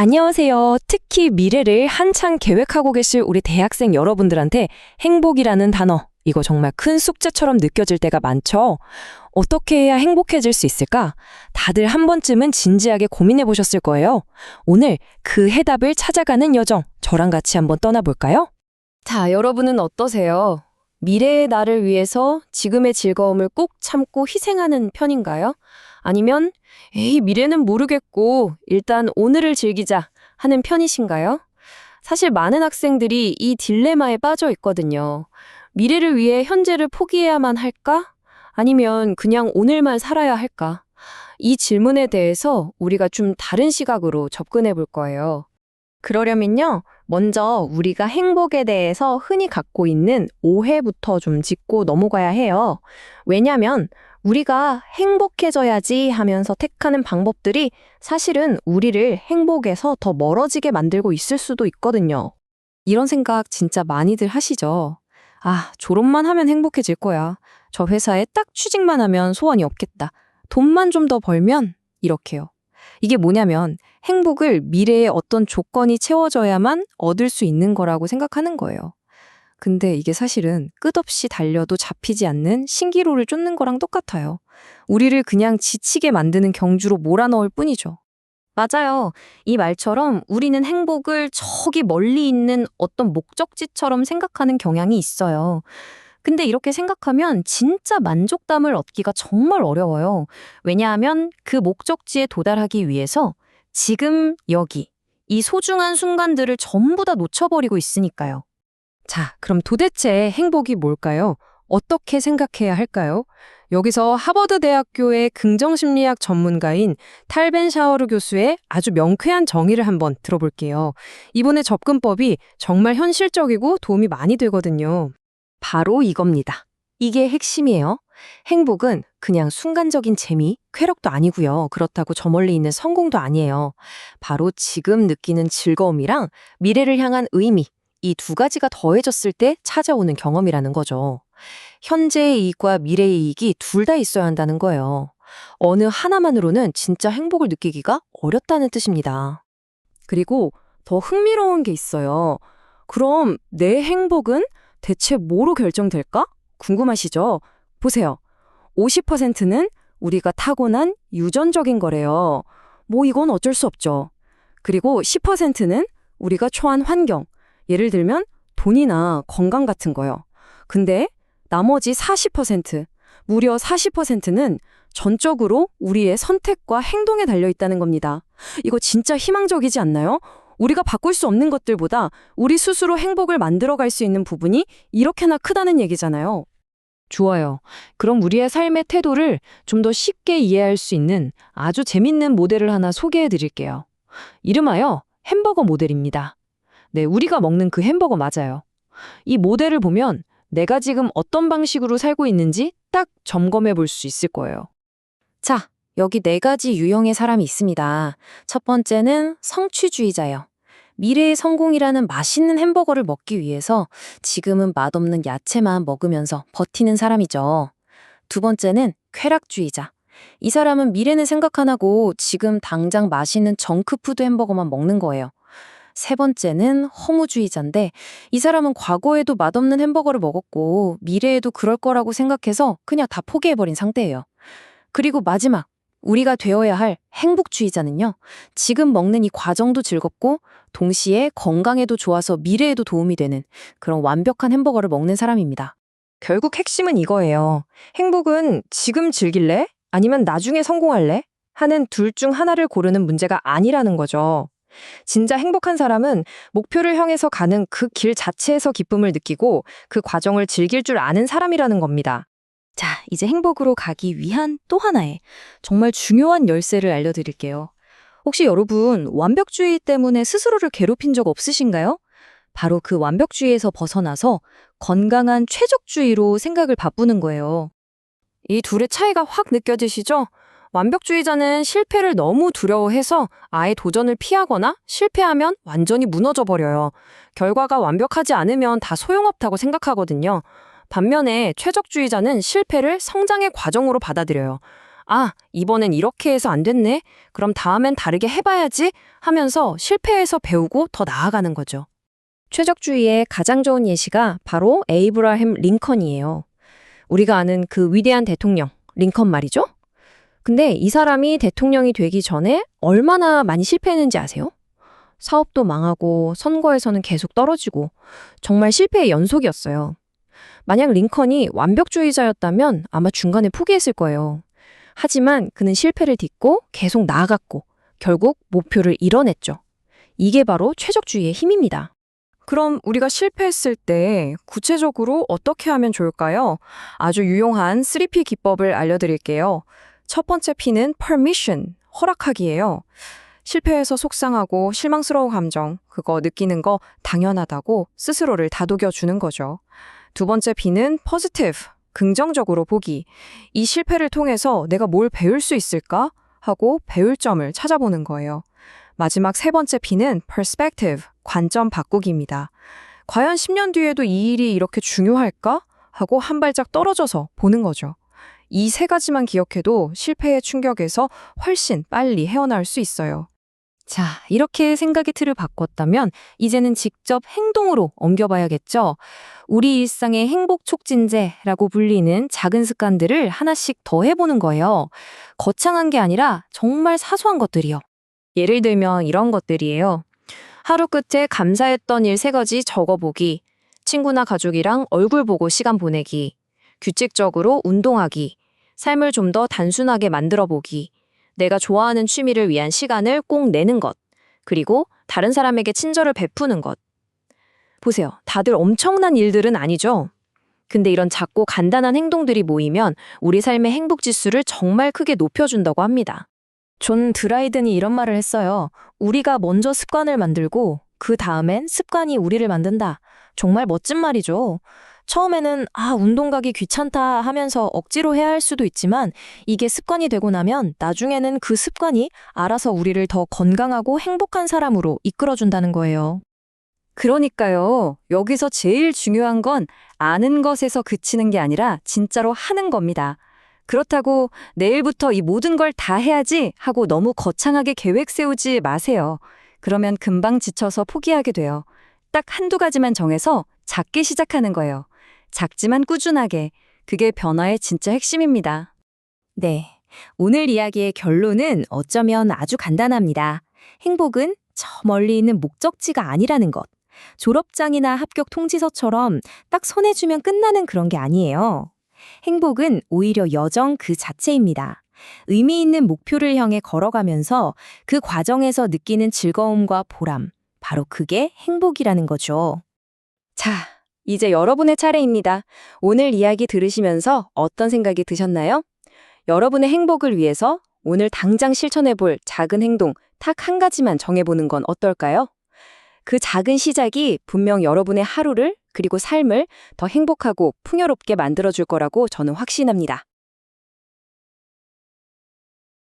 안녕하세요. 특히 미래를 한창 계획하고 계실 우리 대학생 여러분들한테 행복이라는 단어, 이거 정말 큰 숙제처럼 느껴질 때가 많죠? 어떻게 해야 행복해질 수 있을까? 다들 한 번쯤은 진지하게 고민해 보셨을 거예요. 오늘 그 해답을 찾아가는 여정, 저랑 같이 한번 떠나볼까요? 자, 여러분은 어떠세요? 미래의 나를 위해서 지금의 즐거움을 꼭 참고 희생하는 편인가요? 아니면 에이, 미래는 모르겠고 일단 오늘을 즐기자 하는 편이신가요? 사실 많은 학생들이 이 딜레마에 빠져 있거든요. 미래를 위해 현재를 포기해야만 할까? 아니면 그냥 오늘만 살아야 할까? 이 질문에 대해서 우리가 좀 다른 시각으로 접근해 볼 거예요. 그러려면요, 먼저 우리가 행복에 대해서 흔히 갖고 있는 오해부터 좀 짚고 넘어가야 해요. 왜냐면 우리가 행복해져야지 하면서 택하는 방법들이 사실은 우리를 행복에서 더 멀어지게 만들고 있을 수도 있거든요. 이런 생각 진짜 많이들 하시죠? 아, 졸업만 하면 행복해질 거야. 저 회사에 딱 취직만 하면 소원이 없겠다. 돈만 좀 더 벌면 이렇게요. 이게 뭐냐면 행복을 미래의 어떤 조건이 채워져야만 얻을 수 있는 거라고 생각하는 거예요. 근데 이게 사실은 끝없이 달려도 잡히지 않는 신기루를 쫓는 거랑 똑같아요. 우리를 그냥 지치게 만드는 경주로 몰아넣을 뿐이죠. 맞아요. 이 말처럼 우리는 행복을 저기 멀리 있는 어떤 목적지처럼 생각하는 경향이 있어요. 근데 이렇게 생각하면 진짜 만족감을 얻기가 정말 어려워요. 왜냐하면 그 목적지에 도달하기 위해서 지금 여기 이 소중한 순간들을 전부 다 놓쳐버리고 있으니까요. 자, 그럼 도대체 행복이 뭘까요? 어떻게 생각해야 할까요? 여기서 하버드 대학교의 긍정심리학 전문가인 탈 벤 샤워르 교수의 아주 명쾌한 정의를 한번 들어볼게요. 이번에 접근법이 정말 현실적이고 도움이 많이 되거든요. 바로 이겁니다. 이게 핵심이에요. 행복은 그냥 순간적인 재미, 쾌락도 아니고요. 그렇다고 저 멀리 있는 성공도 아니에요. 바로 지금 느끼는 즐거움이랑 미래를 향한 의미, 이 두 가지가 더해졌을 때 찾아오는 경험이라는 거죠. 현재의 이익과 미래의 이익이 둘 다 있어야 한다는 거예요. 어느 하나만으로는 진짜 행복을 느끼기가 어렵다는 뜻입니다. 그리고 더 흥미로운 게 있어요. 그럼 내 행복은 대체 뭐로 결정될까? 궁금하시죠? 보세요. 50%는 우리가 타고난 유전적인 거래요. 뭐 이건 어쩔 수 없죠. 그리고 10%는 우리가 처한 환경, 예를 들면 돈이나 건강 같은 거요. 근데 나머지 40%, 무려 40%는 전적으로 우리의 선택과 행동에 달려 있다는 겁니다. 이거 진짜 희망적이지 않나요? 우리가 바꿀 수 없는 것들보다 우리 스스로 행복을 만들어갈 수 있는 부분이 이렇게나 크다는 얘기잖아요. 좋아요. 그럼 우리의 삶의 태도를 좀 더 쉽게 이해할 수 있는 아주 재밌는 모델을 하나 소개해 드릴게요. 이름하여 햄버거 모델입니다. 네, 우리가 먹는 그 햄버거 맞아요. 이 모델을 보면 내가 지금 어떤 방식으로 살고 있는지 딱 점검해 볼 수 있을 거예요. 자, 여기 네 가지 유형의 사람이 있습니다. 첫 번째는 성취주의자예요. 미래의 성공이라는 맛있는 햄버거를 먹기 위해서 지금은 맛없는 야채만 먹으면서 버티는 사람이죠. 두 번째는 쾌락주의자. 이 사람은 미래는 생각 안 하고 지금 당장 맛있는 정크푸드 햄버거만 먹는 거예요. 세 번째는 허무주의자인데 이 사람은 과거에도 맛없는 햄버거를 먹었고 미래에도 그럴 거라고 생각해서 그냥 다 포기해버린 상태예요. 그리고 마지막, 우리가 되어야 할 행복주의자는요. 지금 먹는 이 과정도 즐겁고 동시에 건강에도 좋아서 미래에도 도움이 되는 그런 완벽한 햄버거를 먹는 사람입니다. 결국 핵심은 이거예요. 행복은 지금 즐길래? 아니면 나중에 성공할래? 하는 둘 중 하나를 고르는 문제가 아니라는 거죠. 진짜 행복한 사람은 목표를 향해서 가는 그 길 자체에서 기쁨을 느끼고 그 과정을 즐길 줄 아는 사람이라는 겁니다. 자, 이제 행복으로 가기 위한 또 하나의 정말 중요한 열쇠를 알려드릴게요. 혹시 여러분 완벽주의 때문에 스스로를 괴롭힌 적 없으신가요? 바로 그 완벽주의에서 벗어나서 건강한 최적주의로 생각을 바꾸는 거예요. 이 둘의 차이가 확 느껴지시죠? 완벽주의자는 실패를 너무 두려워해서 아예 도전을 피하거나 실패하면 완전히 무너져 버려요. 결과가 완벽하지 않으면 다 소용없다고 생각하거든요. 반면에 최적주의자는 실패를 성장의 과정으로 받아들여요. 아, 이번엔 이렇게 해서 안 됐네. 그럼 다음엔 다르게 해봐야지 하면서 실패해서 배우고 더 나아가는 거죠. 최적주의의 가장 좋은 예시가 바로 에이브라햄 링컨이에요. 우리가 아는 그 위대한 대통령, 링컨 말이죠. 근데 이 사람이 대통령이 되기 전에 얼마나 많이 실패했는지 아세요? 사업도 망하고 선거에서는 계속 떨어지고 정말 실패의 연속이었어요. 만약 링컨이 완벽주의자였다면 아마 중간에 포기했을 거예요. 하지만 그는 실패를 딛고 계속 나아갔고 결국 목표를 이뤄냈죠. 이게 바로 최적주의의 힘입니다. 그럼 우리가 실패했을 때 구체적으로 어떻게 하면 좋을까요? 아주 유용한 3P 기법을 알려드릴게요. 첫 번째 P는 permission, 허락하기예요. 실패해서 속상하고 실망스러운 감정, 그거 느끼는 거 당연하다고 스스로를 다독여주는 거죠. 두 번째 P는 positive, 긍정적으로 보기. 이 실패를 통해서 내가 뭘 배울 수 있을까? 하고 배울 점을 찾아보는 거예요. 마지막 세 번째 P는 perspective, 관점 바꾸기입니다. 과연 10년 뒤에도 이 일이 이렇게 중요할까? 하고 한 발짝 떨어져서 보는 거죠. 이 세 가지만 기억해도 실패의 충격에서 훨씬 빨리 헤어나올 수 있어요. 자, 이렇게 생각의 틀을 바꿨다면 이제는 직접 행동으로 옮겨봐야겠죠. 우리 일상의 행복 촉진제라고 불리는 작은 습관들을 하나씩 더 해보는 거예요. 거창한 게 아니라 정말 사소한 것들이요. 예를 들면 이런 것들이에요. 하루 끝에 감사했던 일 3가지 적어보기, 친구나 가족이랑 얼굴 보고 시간 보내기, 규칙적으로 운동하기, 삶을 좀 더 단순하게 만들어보기, 내가 좋아하는 취미를 위한 시간을 꼭 내는 것, 그리고 다른 사람에게 친절을 베푸는 것. 보세요. 다들 엄청난 일들은 아니죠? 근데 이런 작고 간단한 행동들이 모이면 우리 삶의 행복 지수를 정말 크게 높여준다고 합니다. 존 드라이든이 이런 말을 했어요. 우리가 먼저 습관을 만들고 그 다음엔 습관이 우리를 만든다. 정말 멋진 말이죠. 처음에는 운동 가기 귀찮다 하면서 억지로 해야 할 수도 있지만 이게 습관이 되고 나면 나중에는 그 습관이 알아서 우리를 더 건강하고 행복한 사람으로 이끌어준다는 거예요. 그러니까요. 여기서 제일 중요한 건 아는 것에서 그치는 게 아니라 진짜로 하는 겁니다. 그렇다고 내일부터 이 모든 걸 다 해야지 하고 너무 거창하게 계획 세우지 마세요. 그러면 금방 지쳐서 포기하게 돼요. 딱 한두 가지만 정해서 작게 시작하는 거예요. 작지만 꾸준하게. 그게 변화의 진짜 핵심입니다. 네. 오늘 이야기의 결론은 어쩌면 아주 간단합니다. 행복은 저 멀리 있는 목적지가 아니라는 것. 졸업장이나 합격 통지서처럼 딱 손에 주면 끝나는 그런 게 아니에요. 행복은 오히려 여정 그 자체입니다. 의미 있는 목표를 향해 걸어가면서 그 과정에서 느끼는 즐거움과 보람, 바로 그게 행복이라는 거죠. 자, 이제 여러분의 차례입니다. 오늘 이야기 들으시면서 어떤 생각이 드셨나요? 여러분의 행복을 위해서 오늘 당장 실천해볼 작은 행동 딱 한 가지만 정해보는 건 어떨까요? 그 작은 시작이 분명 여러분의 하루를 그리고 삶을 더 행복하고 풍요롭게 만들어줄 거라고 저는 확신합니다.